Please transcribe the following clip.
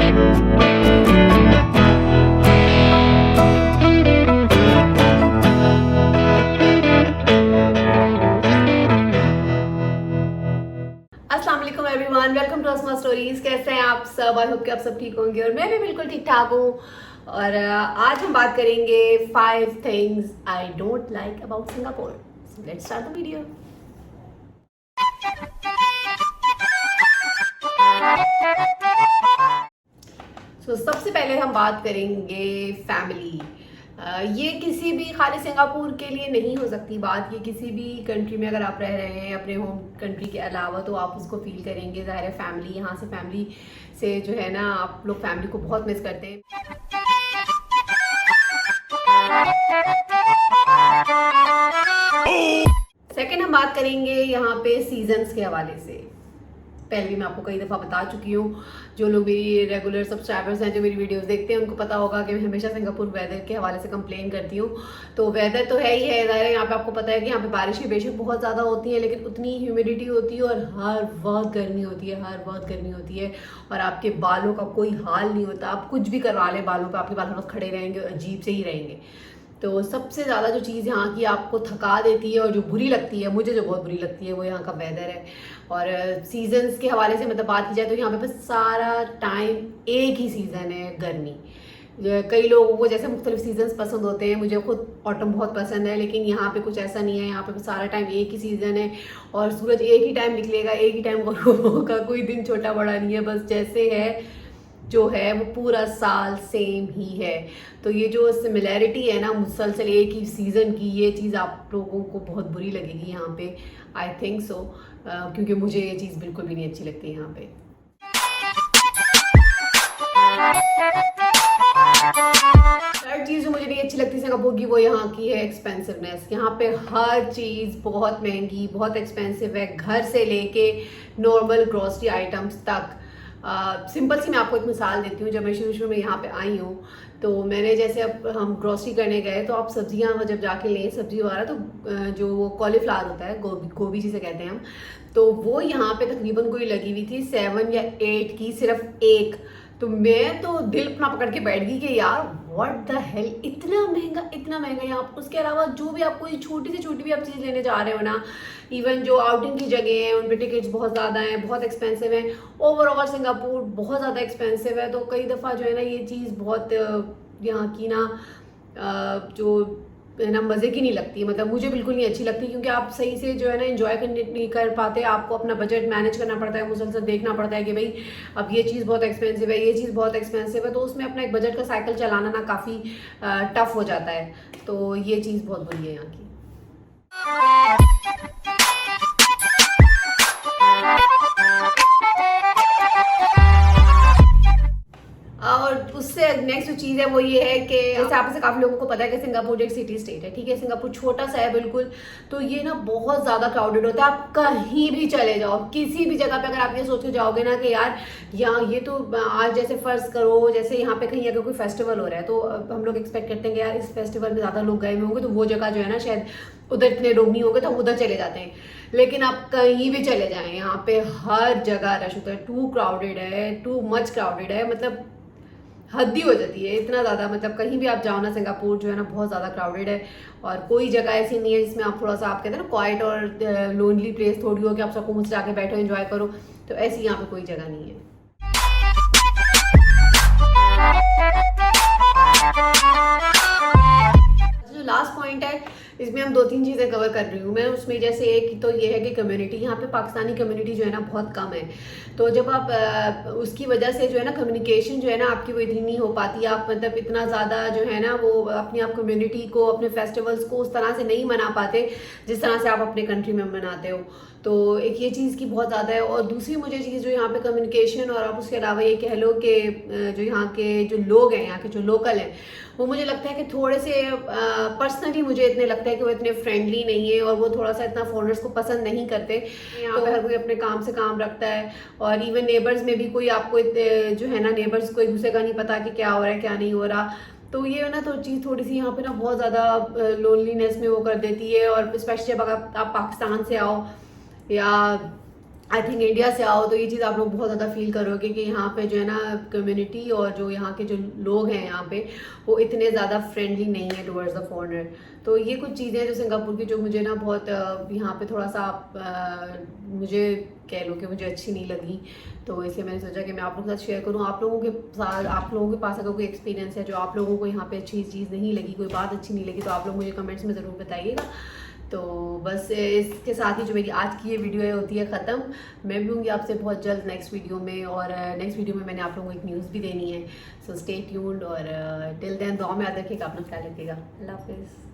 अस्सलाम वालेकुम everyone, welcome to Asma stories. कैसे हैं आप सब? आई होप कि आप सब ठीक होंगे और मैं भी बिल्कुल ठीक ठाक हूँ। और आज हम बात करेंगे 5 things I don't like about Singapore. Let's start the video. सबसे पहले हम बात करेंगे फैमिली। ये किसी भी खाली सिंगापुर के लिए नहीं हो सकती बात, ये किसी भी कंट्री में अगर आप रह रहे हैं अपने होम कंट्री के अलावा तो आप उसको फील करेंगे। ज़ाहिर है फैमिली, यहाँ से फैमिली से जो है ना, आप लोग फैमिली को बहुत मिस करते हैं। सेकेंड हम बात करेंगे यहाँ पे सीजन्स के हवाले से। पहले भी मैं आपको कई दफ़ा बता चुकी हूँ, जो लोग मेरी रेगुलर सब्सक्राइबर्स हैं, जो मेरी वीडियोस देखते हैं, उनको पता होगा कि मैं हमेशा सिंगापुर वेदर के हवाले से कंप्लेन करती हूँ। तो वेदर तो है ही है, ज़ाहिर है यहाँ पे आपको पता है कि यहाँ पे बारिशें बेशक बहुत ज़्यादा होती हैं, लेकिन उतनी ह्यूमिडिटी होती है और हर वक्त गर्मी होती है, हर वक्त गर्मी होती है। और आपके बालों का कोई हाल नहीं होता, आप कुछ भी करवा लें बालों पर, आपके बाल हर वक्त खड़े रहेंगे, अजीब से ही रहेंगे। तो सबसे ज़्यादा जो चीज़ यहाँ की आपको थका देती है और जो बुरी लगती है, मुझे जो बहुत बुरी लगती है, वो यहाँ का वेदर है। और सीजन्स के हवाले से मतलब बात की जाए तो यहाँ पे बस सारा टाइम एक ही सीज़न है, गर्मी। कई लोगों को जैसे मुख्तलिफ सीजन्स पसंद होते हैं, मुझे खुद ऑटम बहुत पसंद है, लेकिन यहाँ पे कुछ ऐसा नहीं है। यहाँ पे सारा टाइम एक ही सीज़न है और सूरज एक ही टाइम निकलेगा, एक ही टाइम होगा, कोई दिन छोटा बड़ा नहीं है, बस जैसे है जो है वो पूरा साल सेम ही है। तो ये जो सिमिलैरिटी है ना मुसलसल एक ही सीज़न की, ये चीज़ आप लोगों को बहुत बुरी लगेगी यहाँ पे, आई थिंक सो, क्योंकि मुझे ये चीज़ बिल्कुल भी नहीं अच्छी लगती यहाँ पे। थर्ड चीज़ जो मुझे नहीं अच्छी लगती सिंगापुर की, वो यहाँ की है एक्सपेंसिवनेस। यहाँ पे हर चीज़ बहुत महंगी, बहुत एक्सपेंसिव है, घर से लेके नॉर्मल ग्रॉसरी आइटम्स तक। सिंपल सी मैं आपको एक मिसाल देती हूँ। जब मैं शुरू में यहाँ पे आई हूँ तो मैंने जैसे, अब हम ग्रॉसरी करने गए तो आप सब्जियाँ जब जाके लें सब्जी वाला, तो जो वो कॉलीफ्लावर होता है, गोभी जिसे कहते हैं हम, तो वो यहाँ पे तकरीबन कोई लगी हुई थी 7 या 8 की, सिर्फ एक। तो मैं तो दिल अपना पकड़ के बैठ गई कि यार व्हाट द हेल, इतना महंगा, इतना महंगा यहाँ। उसके अलावा जो भी आप कोई छोटी से छोटी भी आप चीज़ लेने जा रहे हो ना, इवन जो आउटिंग की जगह हैं उन पे टिकट्स बहुत ज़्यादा हैं, बहुत एक्सपेंसिव हैं। ओवरऑल सिंगापुर बहुत ज़्यादा एक्सपेंसिव है। तो कई दफ़ा जो है ना ये चीज़ बहुत यहाँ की ना जो है ना मज़े की नहीं लगती, मतलब मुझे बिल्कुल नहीं अच्छी लगती, क्योंकि आप सही से जो है ना एंजॉय नहीं कर पाते। आपको अपना बजट मैनेज करना पड़ता है, मुसलसल देखना पड़ता है कि भाई अब ये चीज़ बहुत एक्सपेंसिव है, ये चीज़ बहुत एक्सपेंसिव है, तो उसमें अपना एक बजट का साइकिल चलाना ना काफ़ी टफ हो जाता है। तो ये चीज़ बहुत बुरी है यहाँ की। और उससे नेक्स्ट जो चीज़ है वो ये है कि जैसे आप से काफ़ी लोगों को पता है कि सिंगापुर एक सिटी स्टेट है, ठीक है। सिंगापुर छोटा सा है बिल्कुल, तो ये ना बहुत ज़्यादा क्राउडेड होता है। आप कहीं भी चले जाओ, किसी भी जगह पे अगर आप ये सोच के जाओगे ना कि यार यहाँ ये तो आज जैसे फ़र्ज़ करो जैसे यहाँ पे कहीं अगर कोई फेस्टिवल हो रहा है तो हम लोग एक्सपेक्ट करते हैं कि यार इस फेस्टिवल में ज़्यादा लोग गए हुए होंगे, तो वो जगह जो है ना शायद उधर इतने लोग नहीं होंगे, तो हम उधर चले जाते हैं। लेकिन आप कहीं भी चले जाएँ, यहाँ पे हर जगह रश होता है, टू क्राउडेड है, टू मच क्राउडेड है, मतलब हद ही हो जाती है इतना ज़्यादा। मतलब कहीं भी आप जाओ ना, सिंगापुर जो है ना बहुत ज़्यादा क्राउडेड है। और कोई जगह ऐसी नहीं है जिसमें आप थोड़ा सा, आप कहते हैं ना क्वाइट और लोनली प्लेस थोड़ी हो कि आप सुकून से जाके बैठो एंजॉय करो, तो ऐसी यहाँ पे कोई जगह नहीं है। जो लास्ट पॉइंट है इसमें हम 2-3 चीज़ें कवर कर रही हूँ मैं। उसमें जैसे एक तो ये है कि कम्युनिटी, यहाँ पे पाकिस्तानी कम्युनिटी जो है ना बहुत कम है। तो जब आप उसकी वजह से जो है ना कम्युनिकेशन जो है ना आपकी वो इतनी नहीं हो पाती, आप मतलब इतना ज़्यादा जो है ना वो अपनी आप कम्युनिटी को, अपने फेस्टिवल्स को उस तरह से नहीं मना पाते जिस तरह से आप अपने कंट्री में मनाते हो। तो एक ये चीज़ की बहुत ज़्यादा है। और दूसरी मुझे चीज़ जो यहाँ पे कम्युनिकेशन, और आप उसके अलावा ये कह लो कि जो यहाँ के जो लोग हैं, यहाँ के जो लोकल हैं, वो मुझे लगता है कि थोड़े से पर्सनली मुझे इतने लगता है कि वो इतने फ्रेंडली नहीं है और वो थोड़ा सा इतना फॉरेनर्स को पसंद नहीं करते। यहाँ पे हर कोई अपने काम से काम रखता है। और इवन नेबर्स में भी कोई आपको जो है ना, नेबर्स को एक दूसरे का नहीं पता कि क्या हो रहा है क्या नहीं हो रहा। तो ये ना तो चीज़ थोड़ी सी यहाँ पे ना बहुत ज़्यादा लोनलीनेस में वो कर देती है। और स्पेशली जब अगर आप पाकिस्तान से आओ या आई थिंक इंडिया से आओ तो ये चीज़ आप लोग बहुत ज़्यादा फील करोगे कि यहाँ पे जो है ना कम्युनिटी और जो यहाँ के जो लोग हैं यहाँ पे वो इतने ज़्यादा फ्रेंडली नहीं है टुवर्ड्स द फॉरेनर। तो ये कुछ चीज़ें हैं जो सिंगापुर की जो मुझे ना बहुत यहाँ पे थोड़ा सा मुझे कह लो कि मुझे अच्छी नहीं लगी। तो इसलिए मैंने सोचा कि मैं आप लोगों के साथ शेयर करूँ। आप लोगों के साथ, आप लोगों के पास अगर कोई एक्सपीरियंस है जो आप लोगों को यहाँ पे अच्छी चीज़ नहीं लगी, कोई बात अच्छी नहीं लगी, तो आप लोग मुझे कमेंट्स में ज़रूर बताइएगा। तो बस इसके साथ ही जो मेरी आज की ये वीडियो है होती है ख़त्म। मैं भी होंगी आपसे बहुत जल्द नेक्स्ट वीडियो में, और नेक्स्ट वीडियो में मैंने आप लोगों को एक न्यूज़ भी देनी है। सो स्टे ट्यून्ड, और टिल देन दुआ में याद रखिएगा, अपना ख्याल रखिएगा। अल्लाह हाफिज़।